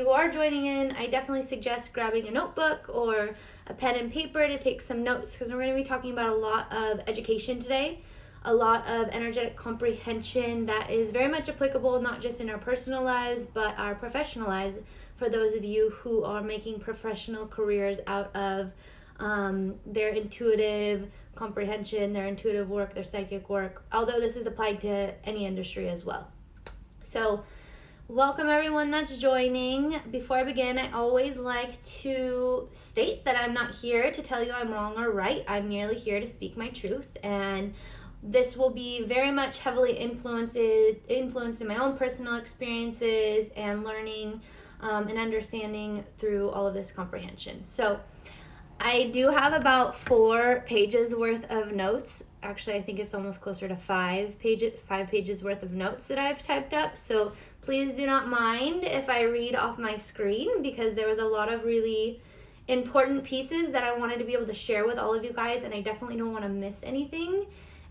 If you are joining in, I definitely suggest grabbing a notebook or a pen and paper to take some notes, because we're going to be talking about a lot of education today, a lot of energetic comprehension that is very much applicable not just in our personal lives but our professional lives, for those of you who are making professional careers out of their intuitive comprehension, their intuitive work, their psychic work, although this is applied to any industry as well. So welcome everyone that's joining. Before I begin, I always like to state that I'm not here to tell you I'm wrong or right. I'm merely here to speak my truth, and this will be very much heavily influenced in my own personal experiences and learning and understanding through all of this comprehension. So I do have about 4 pages worth of notes. Actually, I think it's almost closer to 5 pages worth of notes that I've typed up. So please do not mind if I read off my screen, because there was a lot of really important pieces that I wanted to be able to share with all of you guys, and I definitely don't want to miss anything.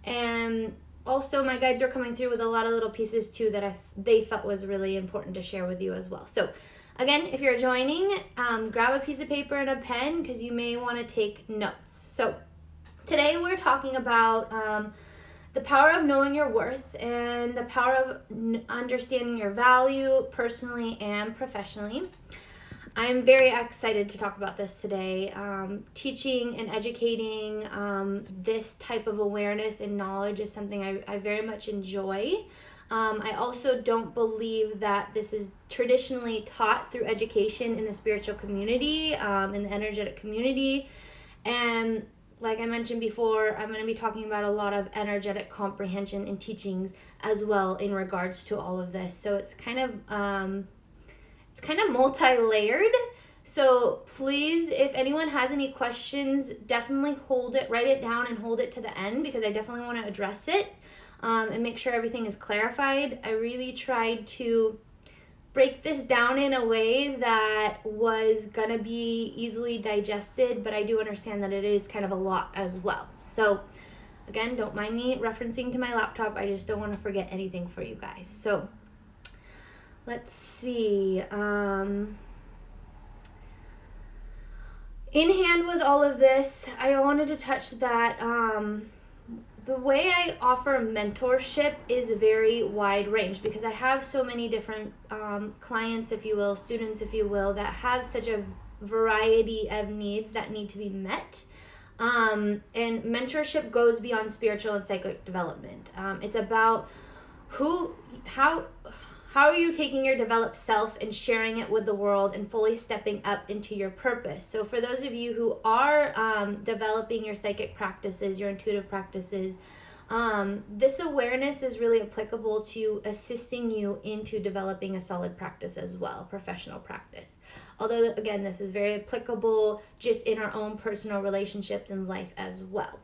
And also my guides are coming through with a lot of little pieces too that they felt was really important to share with you as well. So again, if you're joining, grab a piece of paper and a pen, because you may want to take notes. So today we're talking about the power of knowing your worth and the power of understanding your value personally and professionally. I'm very excited to talk about this today. Teaching and educating this type of awareness and knowledge is something I very much enjoy. I also don't believe that this is traditionally taught through education in the spiritual community, in the energetic community. And like I mentioned before, I'm going to be talking about a lot of energetic comprehension and teachings as well in regards to all of this. So it's kind of multi-layered. So please, if anyone has any questions, definitely write it down and hold it to the end, because I definitely want to address it and make sure everything is clarified. I really tried to break this down in a way that was going to be easily digested, but I do understand that it is kind of a lot as well. So again, don't mind me referencing to my laptop. I just don't want to forget anything for you guys. So let's see. In hand with all of this, I wanted to touch that the way I offer mentorship is very wide range, because I have so many different clients, if you will, students, if you will, that have such a variety of needs that need to be met. And mentorship goes beyond spiritual and psychic development. It's about how are you taking your developed self and sharing it with the world and fully stepping up into your purpose? So for those of you who are developing your psychic practices, your intuitive practices, this awareness is really applicable to assisting you into developing a solid practice as well, professional practice. Although, again, this is very applicable just in our own personal relationships and life as well.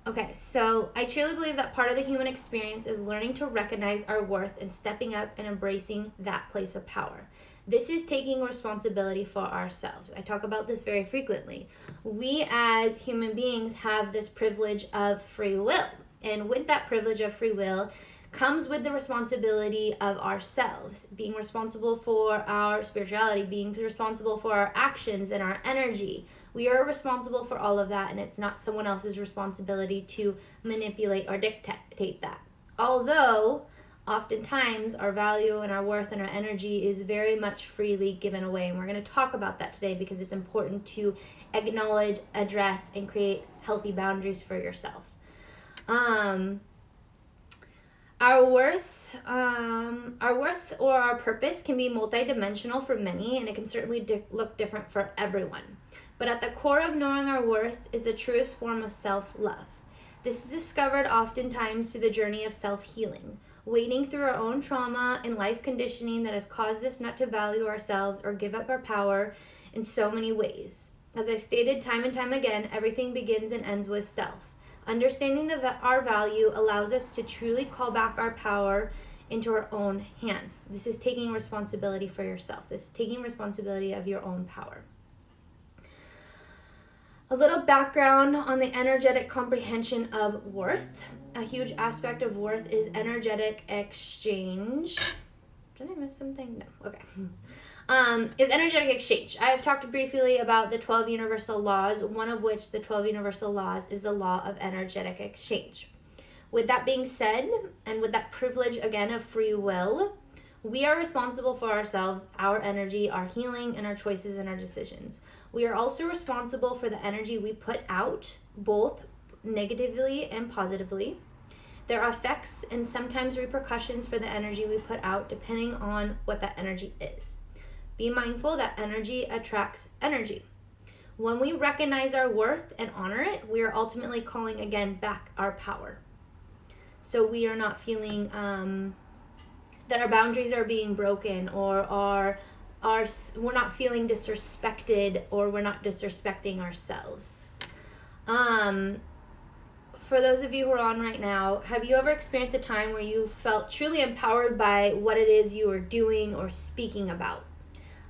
Okay, so I truly believe that part of the human experience is learning to recognize our worth and stepping up and embracing that place of power. This is taking responsibility for ourselves. I talk about this very frequently. We as human beings have this privilege of free will. And with that privilege of free will comes with the responsibility of ourselves, being responsible for our spirituality, being responsible for our actions and our energy. We are responsible for all of that, and it's not someone else's responsibility to manipulate or dictate that. Although, oftentimes, our value and our worth and our energy is very much freely given away, and we're going to talk about that today because it's important to acknowledge, address, and create healthy boundaries for yourself. Our worth or our purpose can be multidimensional for many, and it can certainly look different for everyone. But at the core of knowing our worth is the truest form of self-love. This is discovered oftentimes through the journey of self-healing, wading through our own trauma and life conditioning that has caused us not to value ourselves or give up our power in so many ways. As I've stated time and time again, everything begins and ends with self. Understanding our value allows us to truly call back our power into our own hands. This is taking responsibility for yourself. This is taking responsibility of your own power. A little background on the energetic comprehension of worth. A huge aspect of worth is energetic exchange. miss something? No. Okay. Is energetic exchange. I have talked briefly about the 12 universal laws, one of which, the 12 universal laws, is the law of energetic exchange. With that being said, and with that privilege again of free will, we are responsible for ourselves, our energy, our healing, and our choices and our decisions. We are also responsible for the energy we put out, both negatively and positively. There are effects and sometimes repercussions for the energy we put out depending on what that energy is. Be mindful that energy attracts energy. When we recognize our worth and honor it, we are ultimately calling again back our power. So we are not feeling that our boundaries are being broken, or we're not feeling disrespected, or we're not disrespecting ourselves. For those of you who are on right now, have you ever experienced a time where you felt truly empowered by what it is you were doing or speaking about?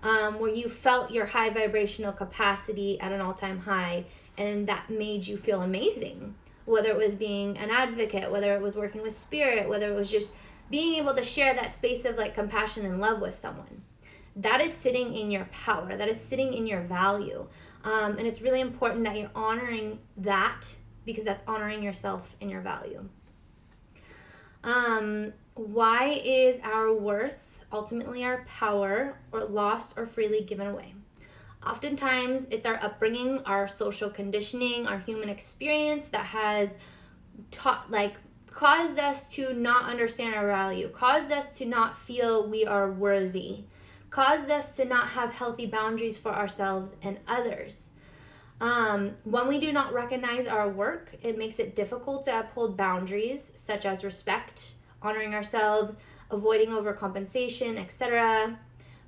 Where you felt your high vibrational capacity at an all-time high, and that made you feel amazing? Whether it was being an advocate, whether it was working with spirit, whether it was just being able to share that space of like compassion and love with someone. That is sitting in your power. That is sitting in your value. And it's really important that you're honoring that, because that's honoring yourself and your value. Why is our worth, ultimately our power, or lost or freely given away? Oftentimes, it's our upbringing, our social conditioning, our human experience that has caused us to not understand our value, caused us to not feel we are worthy, caused us to not have healthy boundaries for ourselves and others. When we do not recognize our work, it makes it difficult to uphold boundaries such as respect, honoring ourselves, avoiding overcompensation, etc.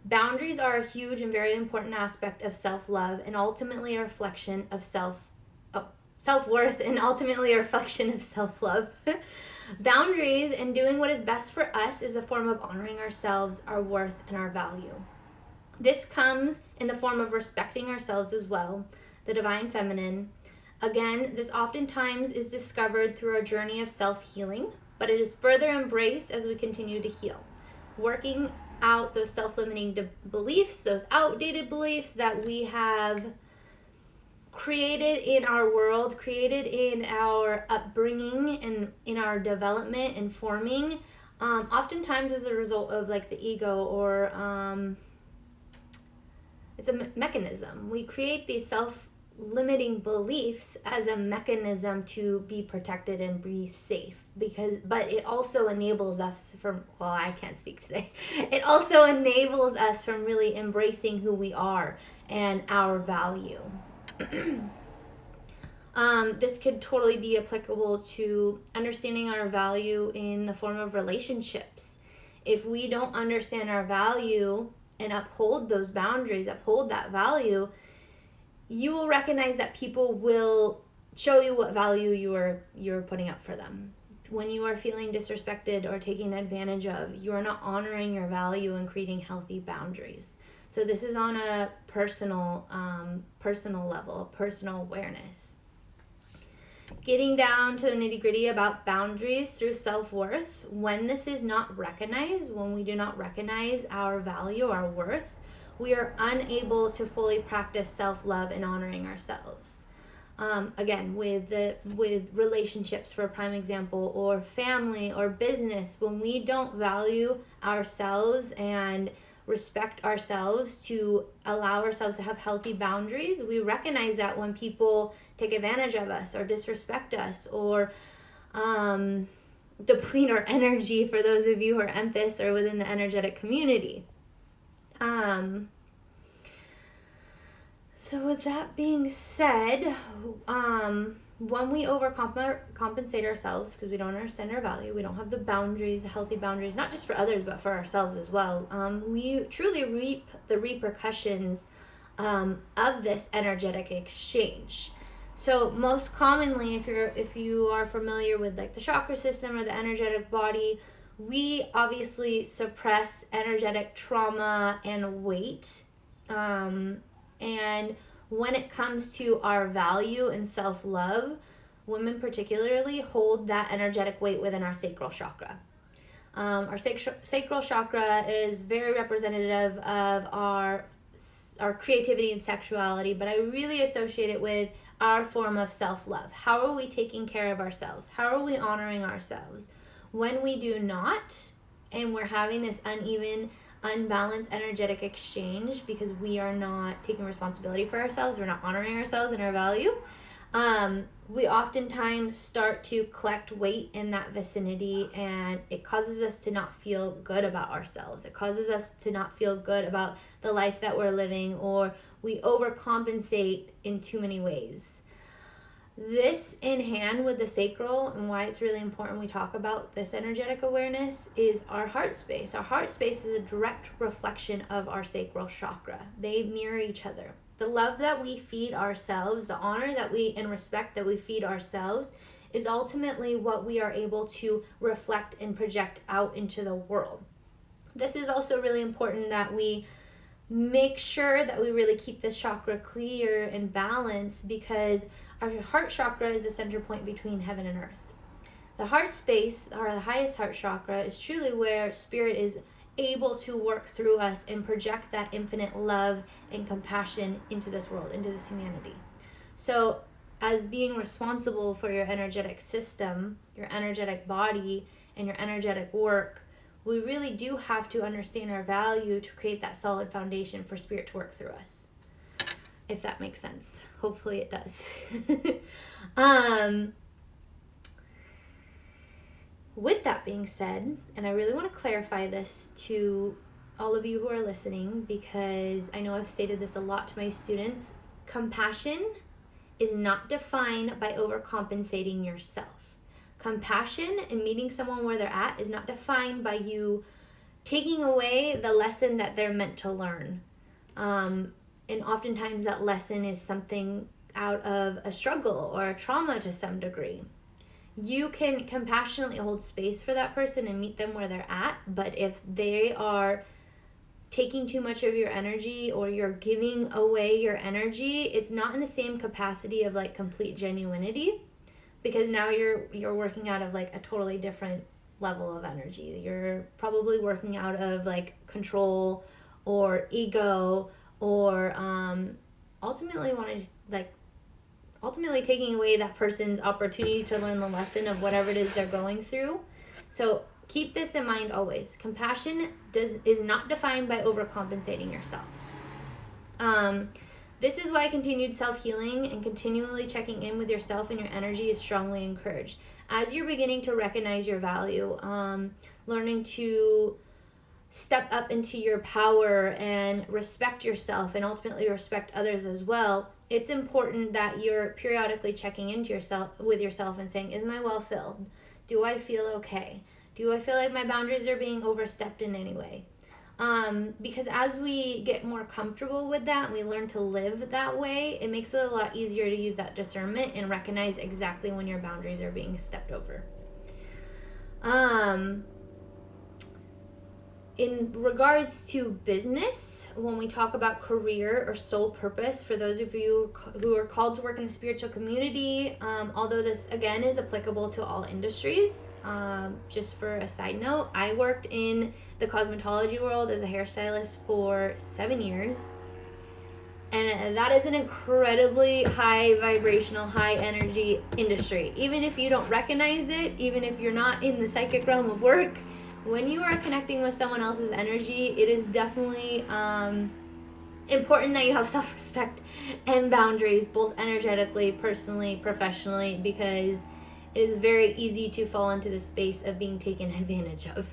Boundaries are a huge and very important aspect of self-love, and ultimately a reflection of self-worth, and ultimately a reflection of self-love. Boundaries and doing what is best for us is a form of honoring ourselves, our worth, and our value. This comes in the form of respecting ourselves as well, the divine feminine. Again, this oftentimes is discovered through our journey of self-healing, but it is further embraced as we continue to heal, working out those self-limiting beliefs, those outdated beliefs that we have created in our world, created in our upbringing and in our development and forming, oftentimes as a result of like the ego, or it's a mechanism. We create these self-limiting beliefs as a mechanism to be protected and be safe, but it also enables us from, well, I can't speak today. It also enables us from really embracing who we are and our value. This could totally be applicable to understanding our value in the form of relationships. If we don't understand our value and uphold those boundaries, uphold that value, you will recognize that people will show you what value you're putting up for them. When you are feeling disrespected or taken advantage of, you are not honoring your value and creating healthy boundaries. So this is on a personal level, personal awareness. Getting down to the nitty-gritty about boundaries through self-worth. When this is not recognized, when we do not recognize our value, our worth, we are unable to fully practice self-love and honoring ourselves. Again, with relationships, for a prime example, or family or business, when we don't value ourselves and respect ourselves to allow ourselves to have healthy boundaries, we recognize that when people take advantage of us or disrespect us or deplete our energy, for those of you who are empaths or within the energetic community. So with that being said, when we overcompensate ourselves because we don't understand our value, we don't have the boundaries, the healthy boundaries, not just for others, but for ourselves as well, we truly reap the repercussions of this energetic exchange. So most commonly, if you are familiar with like the chakra system or the energetic body, we obviously suppress energetic trauma and weight. And when it comes to our value and self-love, women particularly hold that energetic weight within our sacral chakra. Our sacral chakra is very representative of our creativity and sexuality, but I really associate it with our form of self-love. How are we taking care of ourselves? How are we honoring ourselves? When we do not, and we're having this uneven, unbalanced energetic exchange because we are not taking responsibility for ourselves, we're not honoring ourselves and our value, we oftentimes start to collect weight in that vicinity, and it causes us to not feel good about ourselves. It causes us to not feel good about the life that we're living, or we overcompensate in too many ways. This in hand with the sacral, and why it's really important we talk about this energetic awareness, is our heart space. Our heart space is a direct reflection of our sacral chakra. They mirror each other. The love that we feed ourselves, the honor that we and respect that we feed ourselves, is ultimately what we are able to reflect and project out into the world. This is also really important that we make sure that we really keep this chakra clear and balanced, because our heart chakra is the center point between heaven and earth. The heart space, or the highest heart chakra, is truly where spirit is able to work through us and project that infinite love and compassion into this world, into this humanity. So as being responsible for your energetic system, your energetic body, and your energetic work, we really do have to understand our value to create that solid foundation for spirit to work through us. If that makes sense. Hopefully it does. With that being said, and I really want to clarify this to all of you who are listening, because I know I've stated this a lot to my students, compassion is not defined by overcompensating yourself. Compassion and meeting someone where they're at is not defined by you taking away the lesson that they're meant to learn. And oftentimes that lesson is something out of a struggle or a trauma to some degree. You can compassionately hold space for that person and meet them where they're at, but if they are taking too much of your energy, or you're giving away your energy, it's not in the same capacity of like complete genuinity, because now you're working out of like a totally different level of energy. You're probably working out of like control or ego, or ultimately taking away that person's opportunity to learn the lesson of whatever it is they're going through. So keep this in mind always. Compassion is not defined by overcompensating yourself. This is why continued self-healing and continually checking in with yourself and your energy is strongly encouraged. As you're beginning to recognize your value, learning to step up into your power and respect yourself, and ultimately respect others as well, it's important that you're periodically checking into yourself and saying, is my well filled? Do I feel okay? Do I feel like my boundaries are being overstepped in any way? Because as we get more comfortable with that and we learn to live that way, it makes it a lot easier to use that discernment and recognize exactly when your boundaries are being stepped over. In regards to business, when we talk about career or soul purpose, for those of you who are called to work in the spiritual community, although this again is applicable to all industries, just for a side note, I worked in the cosmetology world as a hairstylist for 7 years. And that is an incredibly high vibrational, high energy industry. Even if you don't recognize it, even if you're not in the psychic realm of work, when you are connecting with someone else's energy, it is definitely important that you have self-respect and boundaries, both energetically, personally, professionally, because it is very easy to fall into the space of being taken advantage of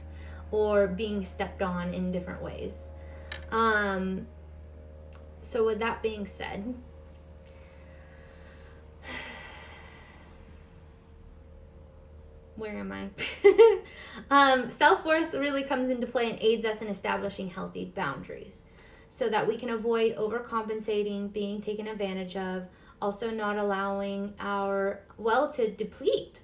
or being stepped on in different ways. So with that being said, where am I? Self-worth really comes into play and aids us in establishing healthy boundaries so that we can avoid overcompensating, being taken advantage of, also not allowing our well to deplete.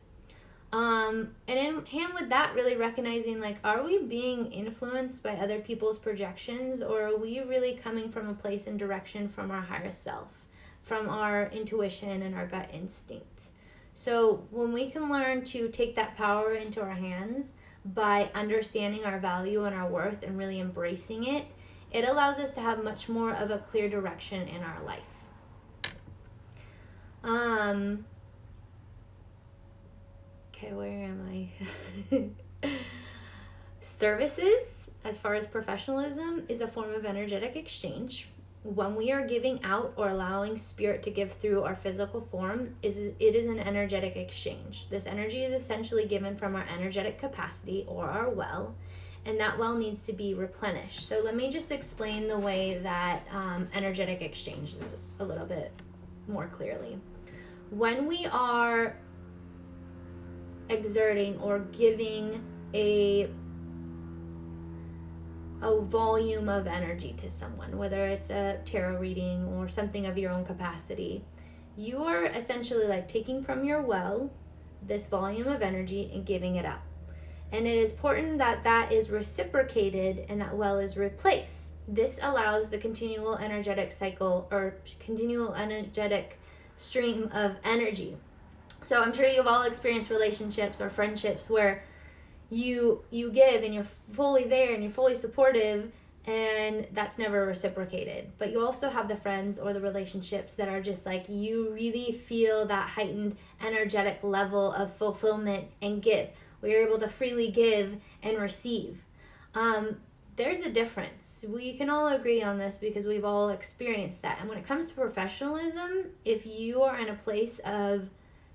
And in hand with that, really recognizing, like, are we being influenced by other people's projections, or are we really coming from a place and direction from our higher self, from our intuition and our gut instinct? So when we can learn to take that power into our hands by understanding our value and our worth and really embracing it, it allows us to have much more of a clear direction in our life. Okay, where am I? Services, as far as professionalism, is a form of energetic exchange. When we are giving out or allowing spirit to give through our physical form, it is an energetic exchange. This energy is essentially given from our energetic capacity or our well, and that well needs to be replenished. So let me just explain the way that energetic exchange is a little bit more clearly. When we are exerting or giving a volume of energy to someone, whether it's a tarot reading or something of your own capacity, you are essentially like taking from your well this volume of energy and giving it out. And it is important that that is reciprocated and that well is replaced. This allows the continual energetic cycle or continual energetic stream of energy. So I'm sure you've all experienced relationships or friendships where you give and you're fully there and you're fully supportive, and that's never reciprocated. But you also have the friends or the relationships that are just like, you really feel that heightened energetic level of fulfillment and give. We are able to freely give and receive. There's a difference. We can all agree on this because we've all experienced that. And when it comes to professionalism, if you are in a place of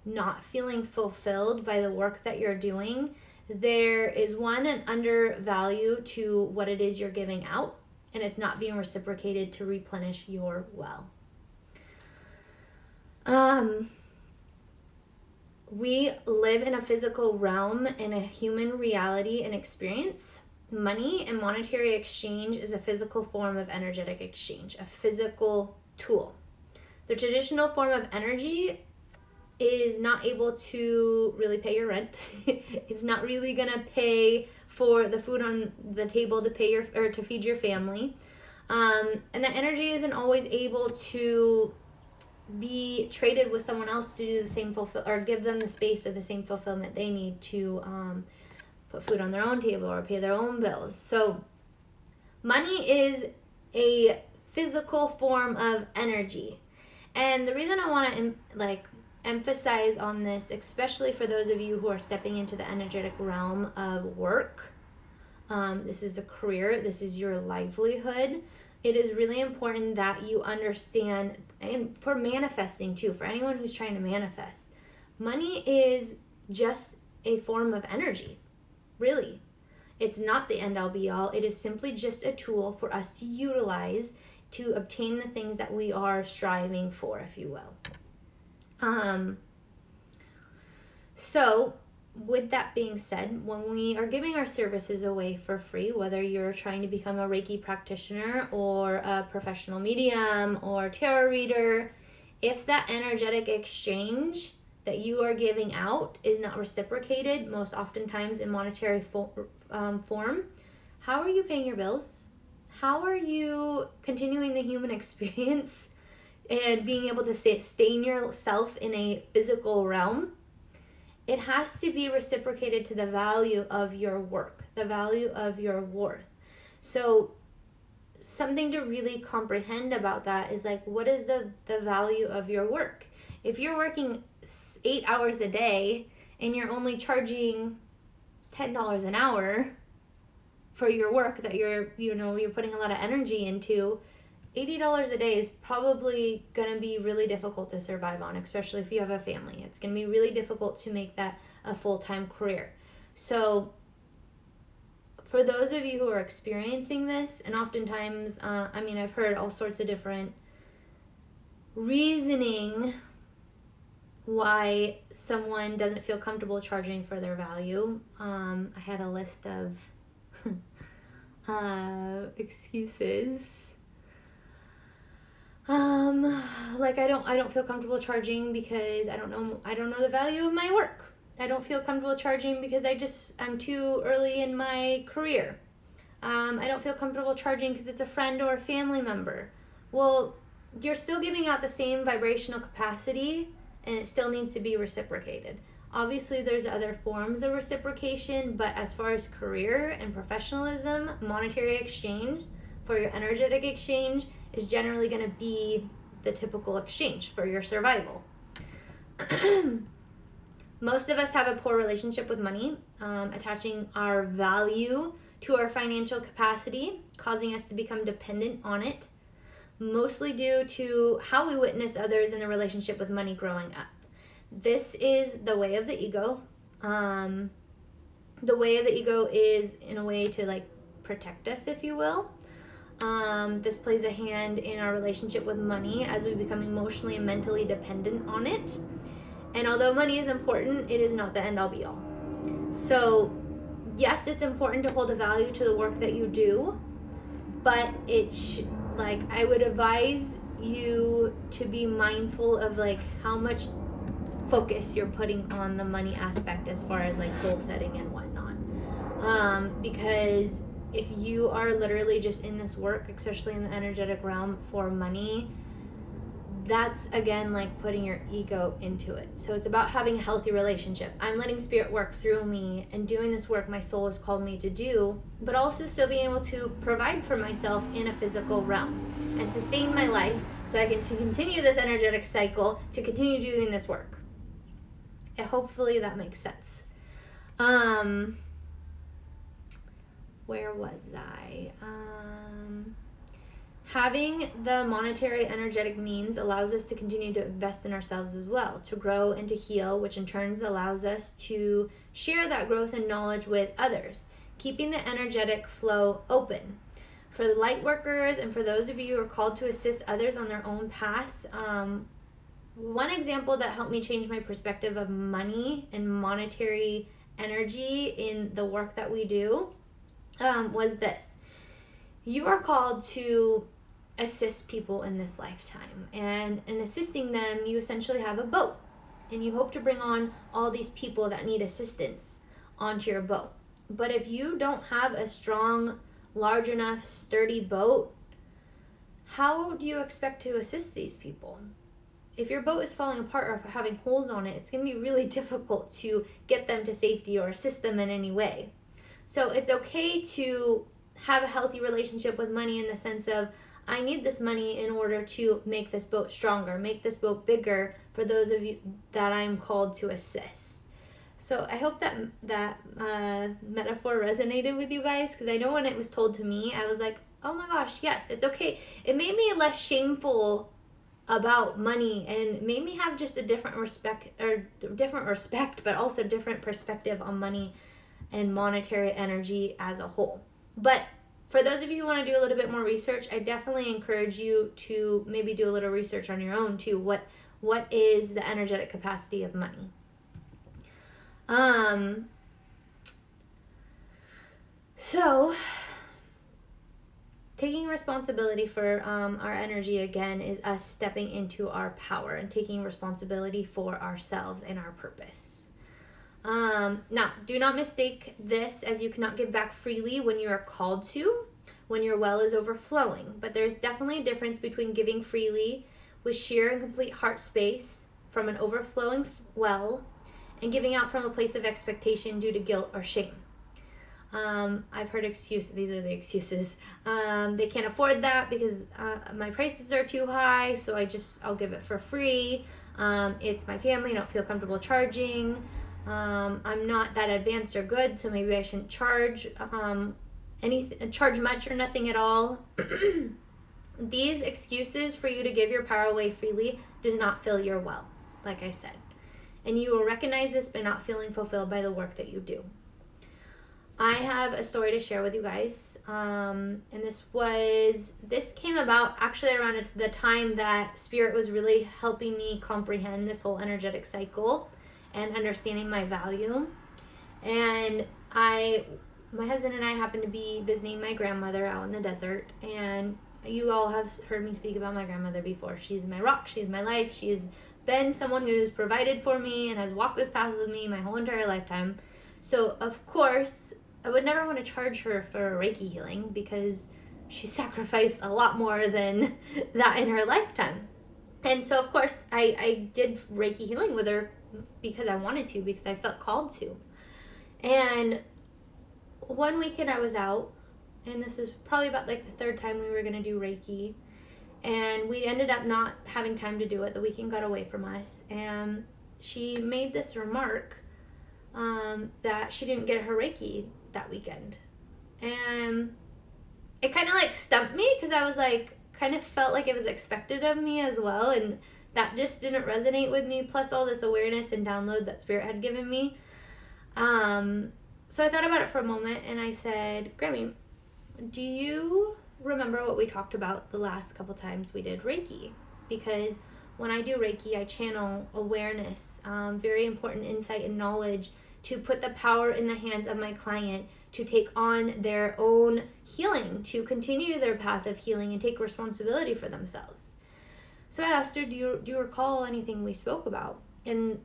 not feeling fulfilled by the work that you're doing, there is an undervalue to what it is you're giving out, and it's not being reciprocated to replenish your well. We live in a physical realm, in a human reality and experience. Money and monetary exchange is a physical form of energetic exchange, a physical tool. The traditional form of energy is not able to really pay your rent. It's not really gonna pay for the food on the table to pay to feed your family, and the energy isn't always able to be traded with someone else to do the same or give them the space or the same fulfillment they need to put food on their own table or pay their own bills. So money is a physical form of energy, and the reason I want to emphasize on this, especially for those of you who are stepping into the energetic realm of work, this is a career, this is your livelihood. It is really important that you understand, and for manifesting too, for anyone who's trying to manifest, money is just a form of energy, really. It's not the end all be all. It is simply just a tool for us to utilize to obtain the things that we are striving for, if you will. So with that being said, when we are giving our services away for free, whether you're trying to become a Reiki practitioner or a professional medium or tarot reader, if that energetic exchange that you are giving out is not reciprocated, most oftentimes in monetary form, how are you paying your bills? How are you continuing the human experience and being able to sustain yourself in a physical realm? It has to be reciprocated to the value of your work, the value of your worth. So something to really comprehend about that is like, what is the value of your work? If you're working 8 hours a day and you're only charging $10 an hour for your work that you're putting a lot of energy into, $80 a day is probably going to be really difficult to survive on, especially if you have a family. It's going to be really difficult to make that a full-time career. So for those of you who are experiencing this, and oftentimes, I've heard all sorts of different reasoning why someone doesn't feel comfortable charging for their value. I had a list of excuses. I don't feel comfortable charging because I don't know the value of my work. I don't feel comfortable charging because I'm too early in my career. I don't feel comfortable charging because it's a friend or a family member. Well, you're still giving out the same vibrational capacity, and it still needs to be reciprocated. Obviously, there's other forms of reciprocation, but as far as career and professionalism, monetary exchange for your energetic exchange is generally going to be the typical exchange for your survival. Most of us have a poor relationship with money, attaching our value to our financial capacity, causing us to become dependent on it, mostly due to how we witness others in the relationship with money growing up. This is the way of the ego. The way of the ego is in a way to like protect us, if you will. This plays a hand in our relationship with money as we become emotionally and mentally dependent on it. And although money is important, it is not the end all be all. So yes, it's important to hold a value to the work that you do, but I would advise you to be mindful of like how much focus you're putting on the money aspect as far as like goal setting and whatnot. Because if you are literally just in this work, especially in the energetic realm, for money, that's again like putting your ego into it. So it's about having a healthy relationship. I'm letting spirit work through me and doing this work my soul has called me to do, but also still being able to provide for myself in a physical realm and sustain my life so I can continue this energetic cycle to continue doing this work. And hopefully that makes sense. Where was I? Having the monetary energetic means allows us to continue to invest in ourselves as well, to grow and to heal, which in turn allows us to share that growth and knowledge with others, keeping the energetic flow open. For the light workers and for those of you who are called to assist others on their own path, one example that helped me change my perspective of money and monetary energy in the work that we do was this. You are called to assist people in this lifetime, and in assisting them, you essentially have a boat, and you hope to bring on all these people that need assistance onto your boat. But if you don't have a strong, large enough, sturdy boat, how do you expect to assist these people? If your boat is falling apart or having holes on it, it's going to be really difficult to get them to safety or assist them in any way. So it's okay to have a healthy relationship with money in the sense of, I need this money in order to make this boat stronger, make this boat bigger for those of you that I'm called to assist. So I hope that metaphor resonated with you guys, because I know when it was told to me, I was like, oh my gosh, yes, it's okay. It made me less shameful about money and made me have just a different respect, but also different perspective on money and monetary energy as a whole. But for those of you who want to do a little bit more research, I definitely encourage you to maybe do a little research on your own too. What is the energetic capacity of money? So taking responsibility for our energy again is us stepping into our power and taking responsibility for ourselves and our purpose. Now, do not mistake this as you cannot give back freely when you are called to, when your well is overflowing. But there's definitely a difference between giving freely with sheer and complete heart space from an overflowing well and giving out from a place of expectation due to guilt or shame. I've heard excuses. These are the excuses. They can't afford that because my prices are too high, so I'll give it for free. It's my family, I don't feel comfortable charging. I'm not that advanced or good, so maybe I shouldn't charge charge much or nothing at all. These excuses for you to give your power away freely does not fill your well, like I said. And you will recognize this by not feeling fulfilled by the work that you do. I have a story to share with you guys, and this came about actually around the time that Spirit was really helping me comprehend this whole energetic cycle and understanding my value. And my husband and I happened to be visiting my grandmother out in the desert, and you all have heard me speak about my grandmother before. She's my rock, she's my life, she has been someone who's provided for me and has walked this path with me my whole entire lifetime. So of course, I would never want to charge her for Reiki healing because she sacrificed a lot more than that in her lifetime. And so of course, I did Reiki healing with her because I wanted to, because I felt called to. And one weekend I was out, and this is probably about like the third time we were going to do Reiki, and we ended up not having time to do it. The weekend got away from us, and she made this remark that she didn't get her Reiki that weekend. And it kind of like stumped me, because I was like, kind of felt like it was expected of me as well, and that just didn't resonate with me, plus all this awareness and download that Spirit had given me. So I thought about it for a moment, and I said, Grammy, do you remember what we talked about the last couple times we did Reiki? Because when I do Reiki, I channel awareness, very important insight and knowledge to put the power in the hands of my client to take on their own healing, to continue their path of healing and take responsibility for themselves. So I asked her, do you recall anything we spoke about? And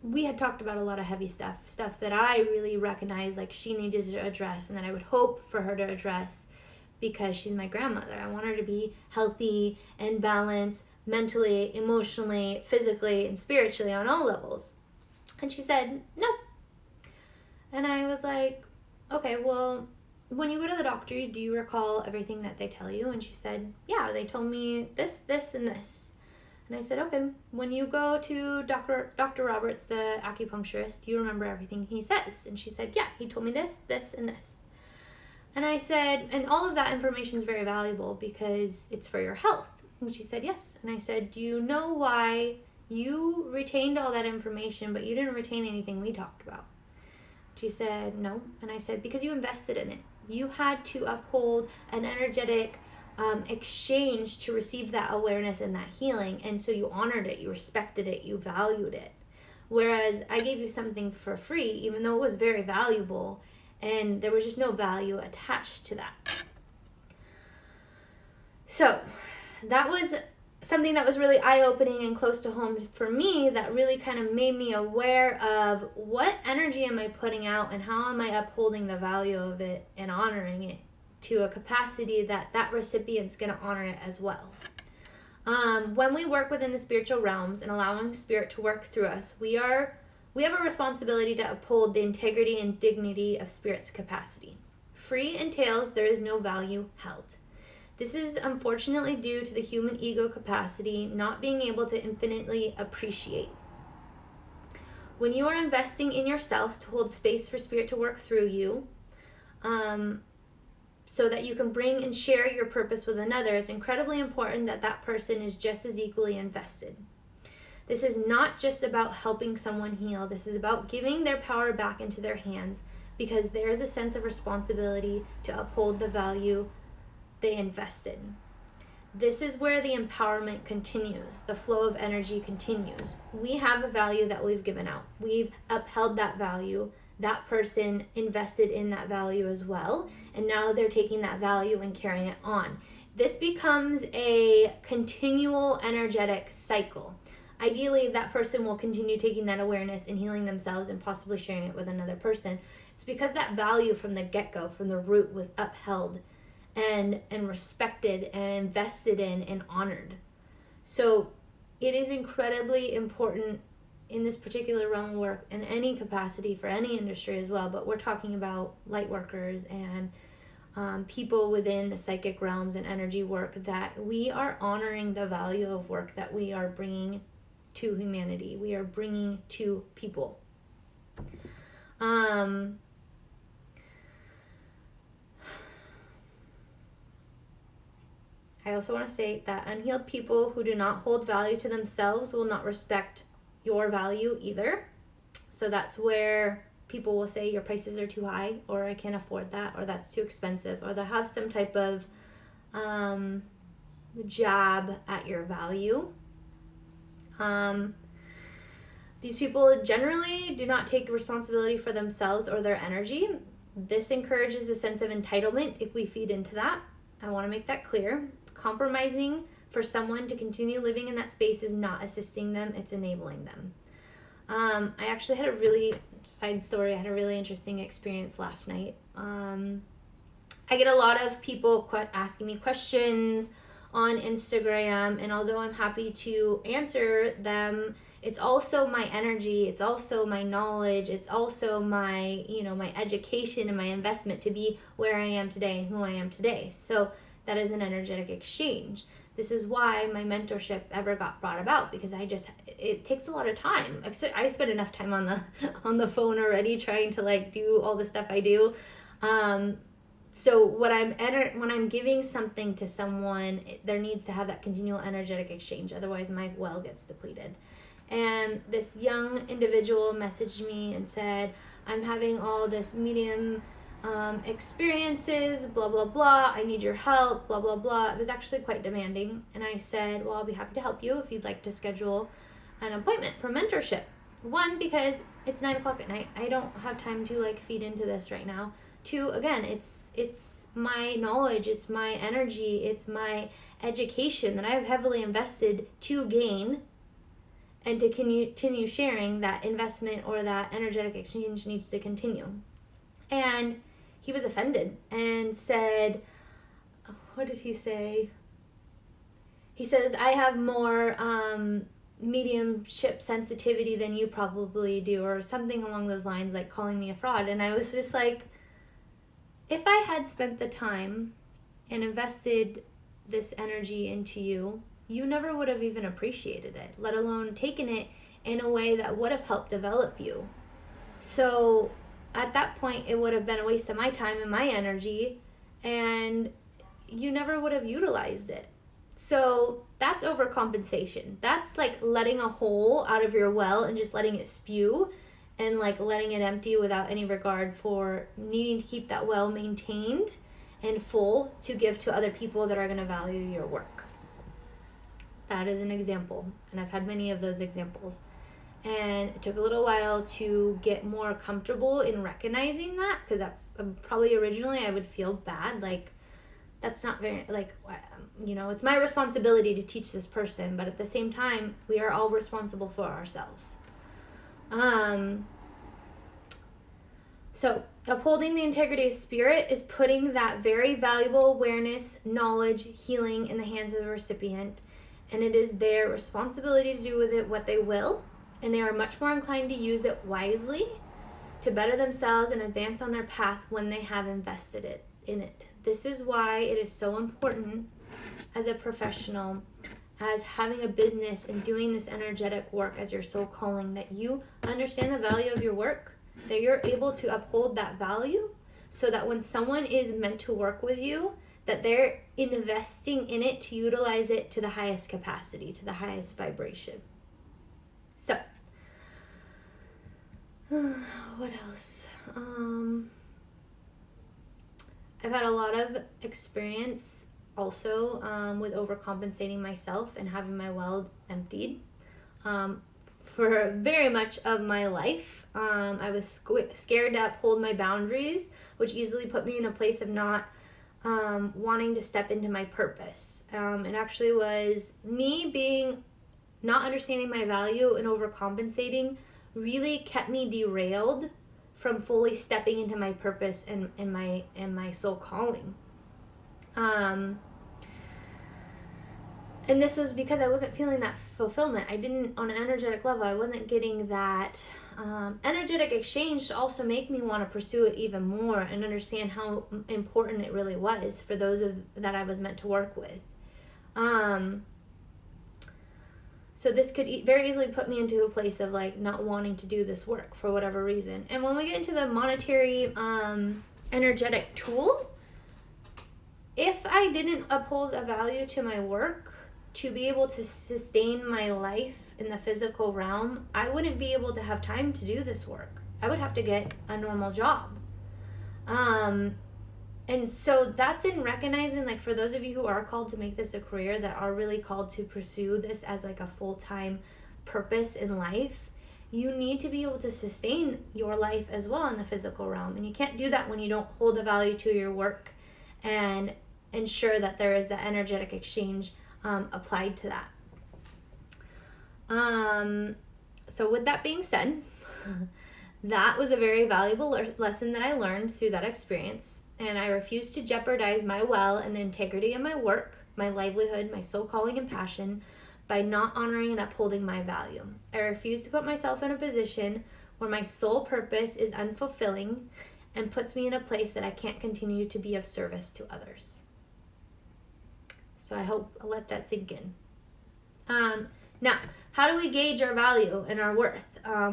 we had talked about a lot of heavy stuff that I really recognized like she needed to address, and that I would hope for her to address, because she's my grandmother. I want her to be healthy and balanced mentally, emotionally, physically, and spiritually on all levels. And she said, no. And I was like, okay, well, when you go to the doctor, do you recall everything that they tell you? And she said, yeah, they told me this, this, and this. And I said, okay, when you go to Dr. Roberts, the acupuncturist, do you remember everything he says? And she said, yeah, he told me this, this, and this. And I said, and all of that information is very valuable because it's for your health. And she said, yes. And I said, do you know why you retained all that information, but you didn't retain anything we talked about? She said, no. And I said, because you invested in it. You had to uphold an energetic exchange to receive that awareness and that healing, and so you honored it, you respected it, you valued it. Whereas I gave you something for free, even though it was very valuable, and there was just no value attached to that. So that was something that was really eye-opening and close to home for me, that really kind of made me aware of what energy am I putting out and how am I upholding the value of it and honoring it to a capacity that that recipient's going to honor it as well. When we work within the spiritual realms and allowing Spirit to work through us, we have a responsibility to uphold the integrity and dignity of Spirit's capacity. Free entails there is no value held. This is unfortunately due to the human ego capacity not being able to infinitely appreciate. When you are investing in yourself to hold space for Spirit to work through you, so that you can bring and share your purpose with another, it's incredibly important that that person is just as equally invested. This is not just about helping someone heal. This is about giving their power back into their hands, because there is a sense of responsibility to uphold the value they invested. This is where the empowerment continues. The flow of energy continues. We have a value that we've given out. We've upheld that value. That person invested in that value as well, and now they're taking that value and carrying it on. This becomes a continual energetic cycle. Ideally, that person will continue taking that awareness and healing themselves and possibly sharing it with another person. It's because that value from the get-go, from the root, was upheld and respected and invested in and honored. So it is incredibly important in this particular realm of work, in any capacity for any industry as well, but we're talking about light workers and people within the psychic realms and energy work, that we are honoring the value of work that we are bringing to humanity, we are bringing to people. I also want to state that unhealed people who do not hold value to themselves will not respect your value either. So that's where people will say your prices are too high, or I can't afford that, or that's too expensive, or they'll have some type of jab at your value. These people generally do not take responsibility for themselves or their energy. This encourages a sense of entitlement if we feed into that. I want to make that clear. Compromising for someone to continue living in that space is not assisting them, it's enabling them. I actually had a really interesting experience last night. I get a lot of people asking me questions on Instagram, and although I'm happy to answer them, it's also my energy, it's also my knowledge, it's also my, my education and my investment to be where I am today and who I am today. So that is an energetic exchange. This is why my mentorship ever got brought about, because it takes a lot of time. I spend enough time on the phone already trying to like do all the stuff I do. So when I'm giving something to someone, there needs to have that continual energetic exchange. Otherwise, my well gets depleted. And this young individual messaged me and said, I'm having all this medium experiences, blah, blah, blah. I need your help, blah, blah, blah. It was actually quite demanding. And I said, well, I'll be happy to help you if you'd like to schedule an appointment for mentorship. One, because it's 9:00 at night. I don't have time to like feed into this right now. Two, again, it's my knowledge, it's my energy, it's my education that I've heavily invested to gain, and to continue sharing that investment or that energetic exchange needs to continue. And he was offended and said, what did he say? He says, I have more mediumship sensitivity than you probably do, or something along those lines, like calling me a fraud. And I was just like, if I had spent the time and invested this energy into you, you never would have even appreciated it, let alone taken it in a way that would have helped develop you. So at that point, it would have been a waste of my time and my energy, and you never would have utilized it. So that's overcompensation. That's like letting a hole out of your well and just letting it spew and like letting it empty without any regard for needing to keep that well maintained and full to give to other people that are going to value your work. That is an example, and I've had many of those examples. And it took a little while to get more comfortable in recognizing that, because probably originally I would feel bad, like that's not very, like, it's my responsibility to teach this person, but at the same time, we are all responsible for ourselves. So upholding the integrity of spirit is putting that very valuable awareness, knowledge, healing in the hands of the recipient, and it is their responsibility to do with it what they will, and they are much more inclined to use it wisely to better themselves and advance on their path when they have invested it in it. This is why it is so important as a professional, as having a business and doing this energetic work as your soul calling, that you understand the value of your work, that you're able to uphold that value, so that when someone is meant to work with you, that they're investing in it to utilize it to the highest capacity, to the highest vibration. So, what else? I've had a lot of experience also with overcompensating myself and having my well emptied for very much of my life. I was scared to uphold my boundaries, which easily put me in a place of not wanting to step into my purpose. It actually was me not understanding my value and overcompensating really kept me derailed from fully stepping into my purpose and my soul calling. And this was because I wasn't feeling that fulfillment. I didn't, on an energetic level, I wasn't getting that energetic exchange to also make me want to pursue it even more and understand how important it really was for those that I was meant to work with. So this could very easily put me into a place of like not wanting to do this work for whatever reason. And when we get into the monetary energetic tool, if I didn't uphold a value to my work to be able to sustain my life in the physical realm, I wouldn't be able to have time to do this work. I would have to get a normal job. And so that's in recognizing, like, for those of you who are called to make this a career, that are really called to pursue this as like a full-time purpose in life, you need to be able to sustain your life as well in the physical realm. And you can't do that when you don't hold a value to your work and ensure that there is the energetic exchange applied to that. So with that being said, that was a very valuable lesson that I learned through that experience. And I refuse to jeopardize my well and the integrity of my work, my livelihood, my soul calling and passion by not honoring and upholding my value. I refuse to put myself in a position where my sole purpose is unfulfilling and puts me in a place that I can't continue to be of service to others. So I hope I'll let that sink in. Now, how do we gauge our value and our worth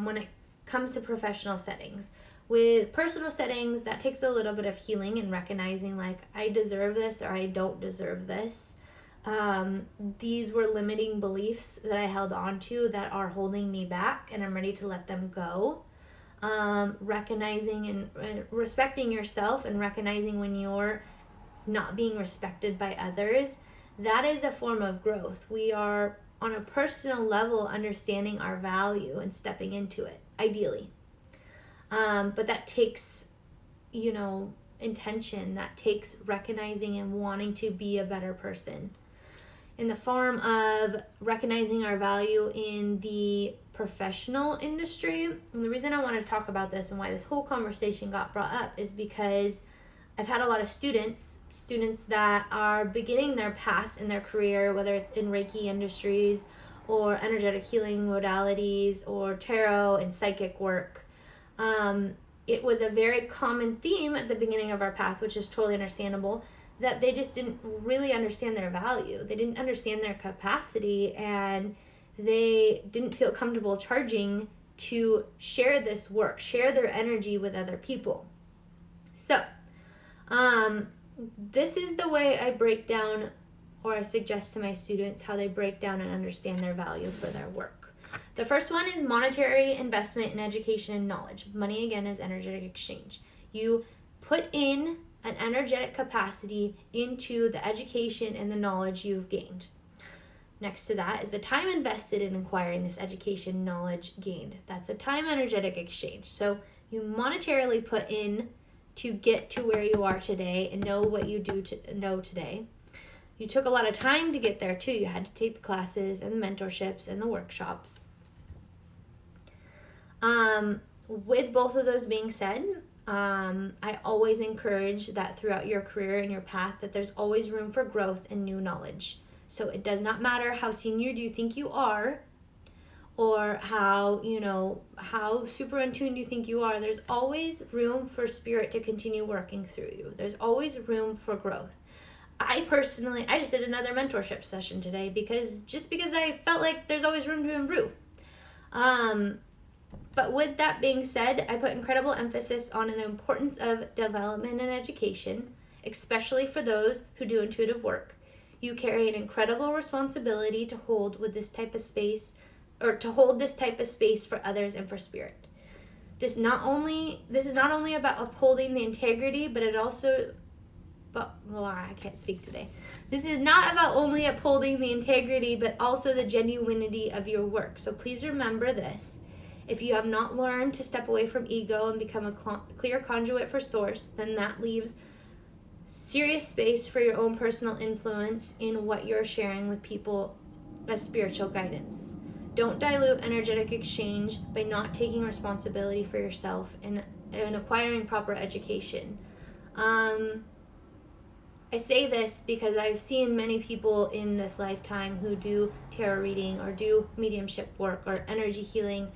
when it comes to professional settings? With personal settings, that takes a little bit of healing and recognizing like, I deserve this or I don't deserve this. These were limiting beliefs that I held on to that are holding me back, and I'm ready to let them go. Recognizing and respecting yourself and recognizing when you're not being respected by others, that is a form of growth. We are on a personal level understanding our value and stepping into it, ideally. But that takes, intention. That takes recognizing and wanting to be a better person. In the form of recognizing our value in the professional industry. And the reason I want to talk about this and why this whole conversation got brought up is because I've had a lot of students that are beginning their paths in their career, whether it's in Reiki industries or energetic healing modalities or tarot and psychic work. It was a very common theme at the beginning of our path, which is totally understandable, that they just didn't really understand their value. They didn't understand their capacity, and they didn't feel comfortable charging to share this work, share their energy with other people. So, this is the way I break down, or I suggest to my students how they break down and understand their value for their work. The first one is monetary investment in education and knowledge. Money, again, is energetic exchange. You put in an energetic capacity into the education and the knowledge you've gained. Next to that is the time invested in acquiring this education knowledge gained. That's a time energetic exchange. So you monetarily put in to get to where you are today and know what you do to know today. You took a lot of time to get there too. You had to take the classes and the mentorships and the workshops. With both of those being said, I always encourage that throughout your career and your path that there's always room for growth and new knowledge. So it does not matter how senior do you think you are or how super in tune you think you are. There's always room for spirit to continue working through you. There's always room for growth. I just did another mentorship session today because I felt like there's always room to improve. But with that being said, I put incredible emphasis on the importance of development and education, especially for those who do intuitive work. You carry an incredible responsibility to hold this type of space for others and for spirit. This is not only about upholding the integrity, I can't speak today. This is not about only upholding the integrity, but also the genuinity of your work. So please remember this. If you have not learned to step away from ego and become a clear conduit for source, then that leaves serious space for your own personal influence in what you're sharing with people as spiritual guidance. Don't dilute energetic exchange by not taking responsibility for yourself and acquiring proper education. I say this because I've seen many people in this lifetime who do tarot reading or do mediumship work or energy healing,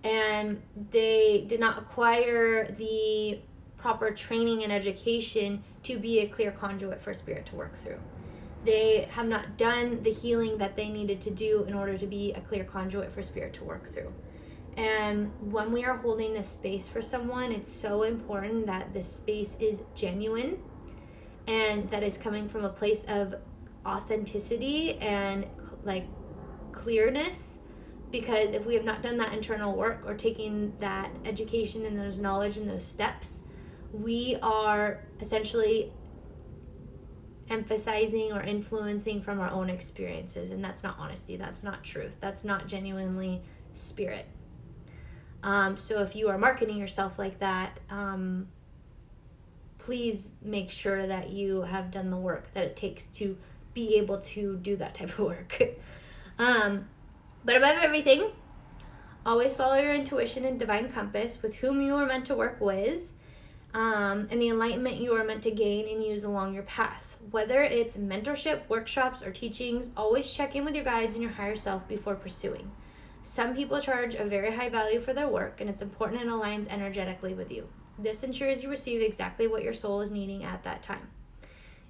and they did not acquire the proper training and education to be a clear conduit for spirit to work through. They have not done the healing that they needed to do in order to be a clear conduit for spirit to work through. And when we are holding this space for someone, it's so important that this space is genuine and that is coming from a place of authenticity and clearness. Because if we have not done that internal work or taking that education and those knowledge and those steps, we are essentially emphasizing or influencing from our own experiences. And that's not honesty. That's not truth. That's not genuinely spirit. So if you are marketing yourself like that, please make sure that you have done the work that it takes to be able to do that type of work. But above everything, always follow your intuition and divine compass with whom you are meant to work with, and the enlightenment you are meant to gain and use along your path. Whether it's mentorship, workshops, or teachings, always check in with your guides and your higher self before pursuing. Some people charge a very high value for their work, and it's important and aligns energetically with you. This ensures you receive exactly what your soul is needing at that time.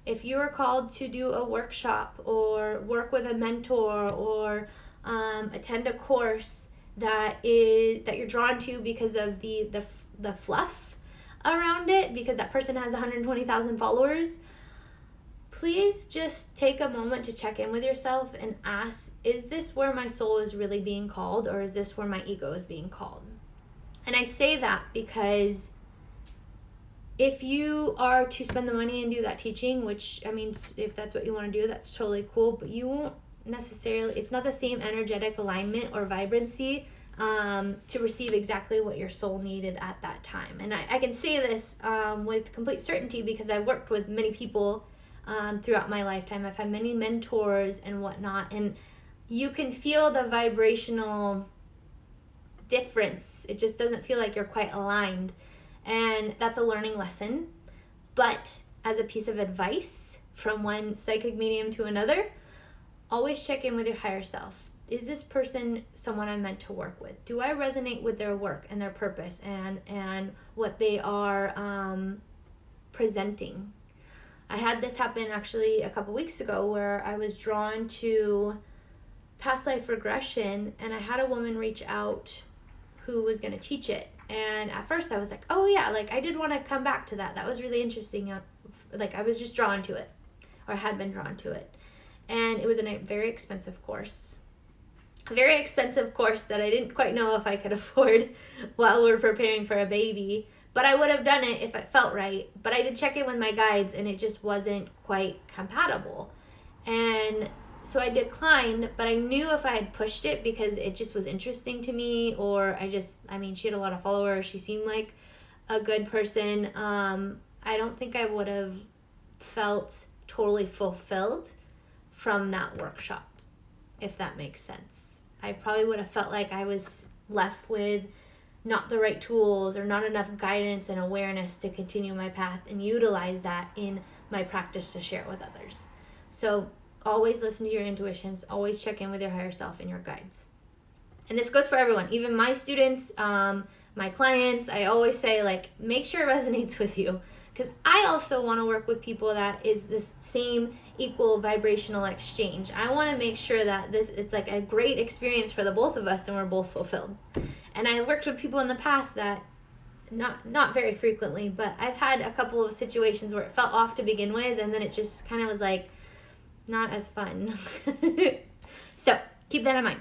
If you are called to do a workshop or work with a mentor or attend a course that you're drawn to because of the fluff around it, because that person has 120,000 followers, please just take a moment to check in with yourself and ask, is this where my soul is really being called, or is this where my ego is being called? And I say that because if you are to spend the money and do that teaching, which, I mean, if that's what you want to do, that's totally cool, but you won't necessarily, it's not the same energetic alignment or vibrancy to receive exactly what your soul needed at that time. And I can say this with complete certainty because I've worked with many people throughout my lifetime. I've had many mentors and whatnot, and you can feel the vibrational difference. It just doesn't feel like you're quite aligned, and that's a learning lesson. But as a piece of advice from one psychic medium to another, always check in with your higher self. Is this person someone I'm meant to work with? Do I resonate with their work and their purpose and what they are presenting? I had this happen actually a couple weeks ago where I was drawn to past life regression, and I had a woman reach out who was going to teach it. And at first I was like, oh yeah, like I did want to come back to that. That was really interesting. Like I was just drawn to it, or had been drawn to it. And it was a very expensive course. A very expensive course that I didn't quite know if I could afford while we're preparing for a baby. But I would have done it if it felt right. But I did check in with my guides, and it just wasn't quite compatible. And so I declined, but I knew if I had pushed it because it just was interesting to me, or she had a lot of followers. She seemed like a good person. I don't think I would have felt totally fulfilled from that workshop, if that makes sense. I probably would have felt like I was left with not the right tools or not enough guidance and awareness to continue my path and utilize that in my practice to share it with others. So always listen to your intuitions, always check in with your higher self and your guides. And this goes for everyone, even my students, my clients. I always say, like, make sure it resonates with you, because I also want to work with people that is this same equal vibrational exchange. I want to make sure that it's like a great experience for the both of us and we're both fulfilled. And I worked with people in the past that, not very frequently, but I've had a couple of situations where it felt off to begin with, and then it just kind of was like not as fun. So keep that in mind.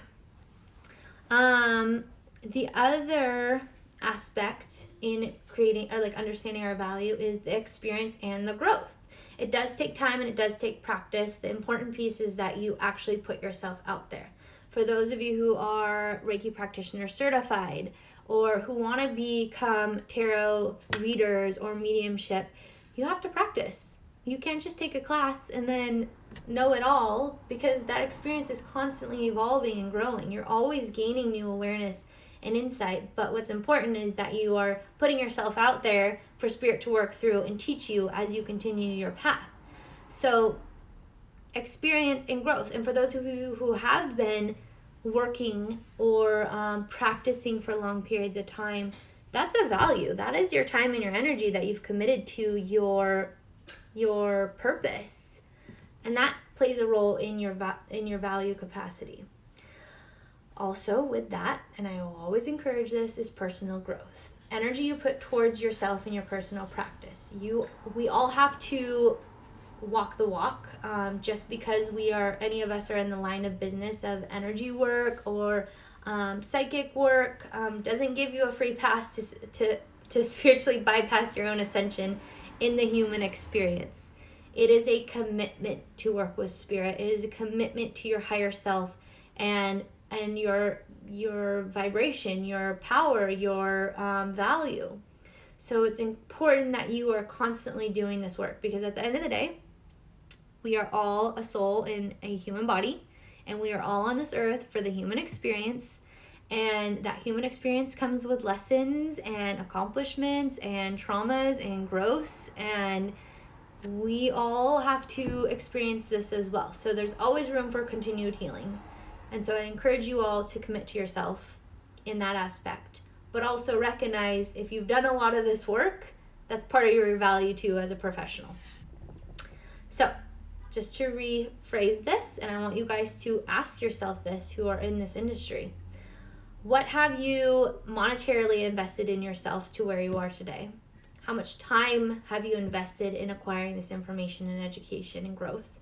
The other aspect in creating or like understanding our value is the experience and the growth. It does take time and it does take practice. The important piece is that you actually put yourself out there. For those of you who are Reiki practitioner certified or who want to become tarot readers or mediumship, you have to practice. You can't just take a class and then know it all, because that experience is constantly evolving and growing. You're always gaining new awareness and insight, but what's important is that you are putting yourself out there for spirit to work through and teach you as you continue your path. So experience and growth. And for those of you who have been working or practicing for long periods of time, that's a value. That is your time and your energy that you've committed to your purpose, and that plays a role in your value capacity. Also with that, and I will always encourage this, is personal growth. Energy you put towards yourself in your personal practice. We all have to walk the walk. Just because any of us are in the line of business of energy work or psychic work doesn't give you a free pass to spiritually bypass your own ascension in the human experience. It is a commitment to work with spirit. It is a commitment to your higher self and your vibration, your power, your value. So it's important that you are constantly doing this work, because at the end of the day, we are all a soul in a human body, and we are all on this earth for the human experience. And that human experience comes with lessons and accomplishments and traumas and growths, and we all have to experience this as well. So there's always room for continued healing. And so I encourage you all to commit to yourself in that aspect, but also recognize if you've done a lot of this work, that's part of your value too as a professional. So just to rephrase this, and I want you guys to ask yourself this who are in this industry. What have you monetarily invested in yourself to where you are today? How much time have you invested in acquiring this information and education and growth?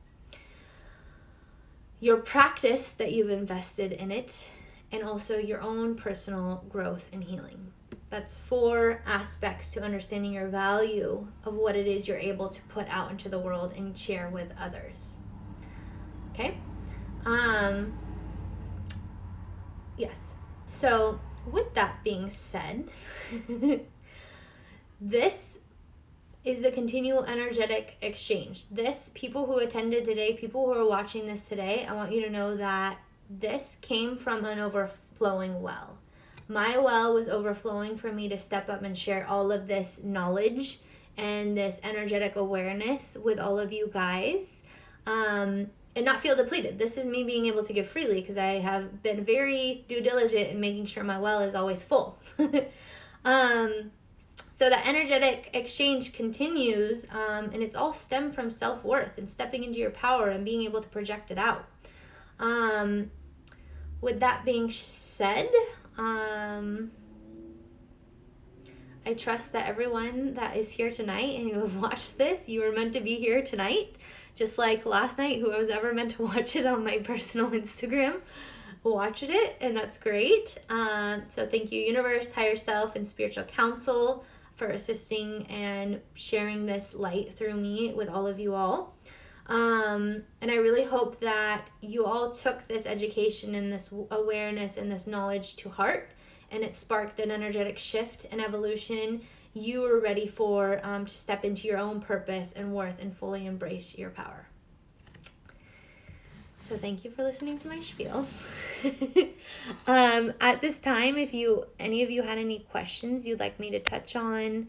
Your practice that you've invested in it, and also your own personal growth and healing. That's 4 aspects to understanding your value of what it is you're able to put out into the world and share with others. Okay? Yes. So with that being said, this is the continual energetic exchange. This, people who attended today, people who are watching this today, I want you to know that this came from an overflowing well. My well was overflowing for me to step up and share all of this knowledge and this energetic awareness with all of you guys, and not feel depleted. This is me being able to give freely because I have been very due diligent in making sure my well is always full. So that energetic exchange continues, and it's all stemmed from self-worth and stepping into your power and being able to project it out. With that being said, I trust that everyone that is here tonight and who have watched this, you were meant to be here tonight. Just like last night, who was ever meant to watch it on my personal Instagram watched it, and that's great. So thank you, universe, higher self, and spiritual council for assisting and sharing this light through me with all of you all. And I really hope that you all took this education and this awareness and this knowledge to heart, and it sparked an energetic shift and evolution you are ready for, to step into your own purpose and worth and fully embrace your power. So thank you for listening to my spiel. At this time, if any of you had any questions you'd like me to touch on,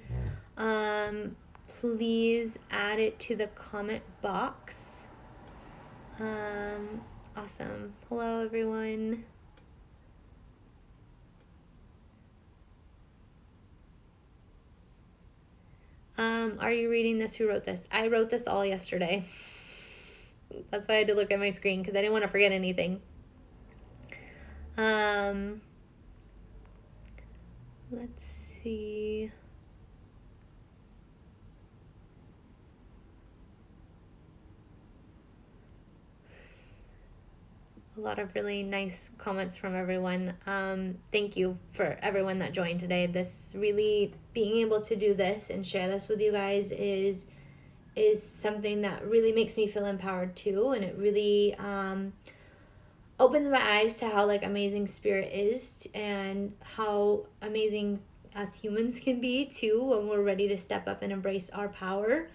please add it to the comment box. Awesome. Hello, everyone. Are you reading this? Who wrote this? I wrote this all yesterday. That's why I had to look at my screen, because I didn't want to forget anything. Let's see. A lot of really nice comments from everyone. Thank you for everyone that joined today. This really, being able to do this and share this with you guys is something that really makes me feel empowered too, and it really opens my eyes to how amazing spirit is and how amazing us humans can be too when we're ready to step up and embrace our power,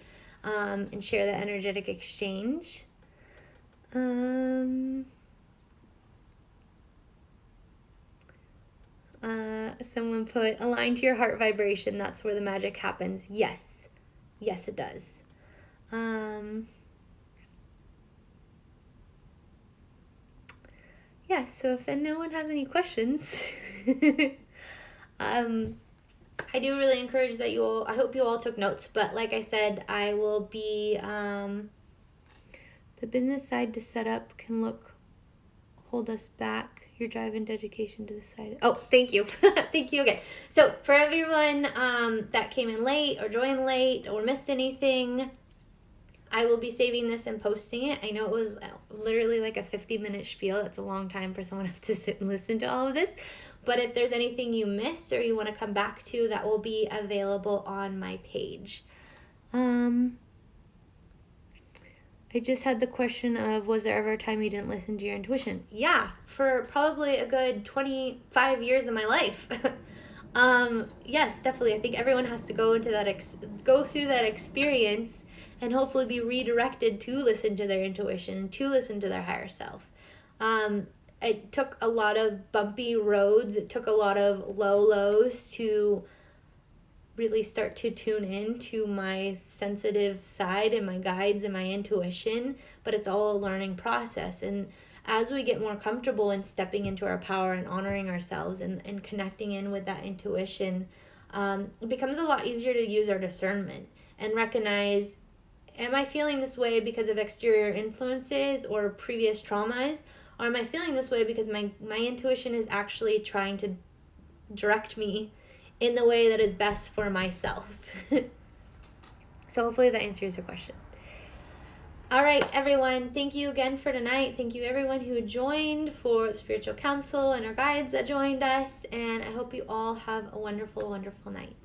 and share that energetic exchange. Someone put, align to your heart vibration, that's where the magic happens. Yes it does. So if no one has any questions, I do really encourage that I hope you all took notes, but like I said, I will be, the business side to set up can hold us back. Your drive and dedication to the side. Oh, thank you. Thank you again. So for everyone that came in late or joined late or missed anything, I will be saving this and posting it. I know it was literally a 50-minute spiel. That's a long time for someone to have to sit and listen to all of this. But if there's anything you missed or you want to come back to, that will be available on my page. I just had the question of, was there ever a time you didn't listen to your intuition? Yeah, for probably a good 25 years of my life. Yes, definitely. I think everyone has to go into go through that experience and hopefully be redirected to listen to their intuition, to listen to their higher self. It took a lot of bumpy roads. It took a lot of lows to really start to tune in to my sensitive side and my guides and my intuition, but it's all a learning process. And as we get more comfortable in stepping into our power and honoring ourselves and connecting in with that intuition, it becomes a lot easier to use our discernment and recognize, am I feeling this way because of exterior influences or previous traumas? Or am I feeling this way because my intuition is actually trying to direct me in the way that is best for myself? So hopefully that answers your question. All right, everyone. Thank you again for tonight. Thank you, everyone who joined for Spiritual Council and our guides that joined us. And I hope you all have a wonderful, wonderful night.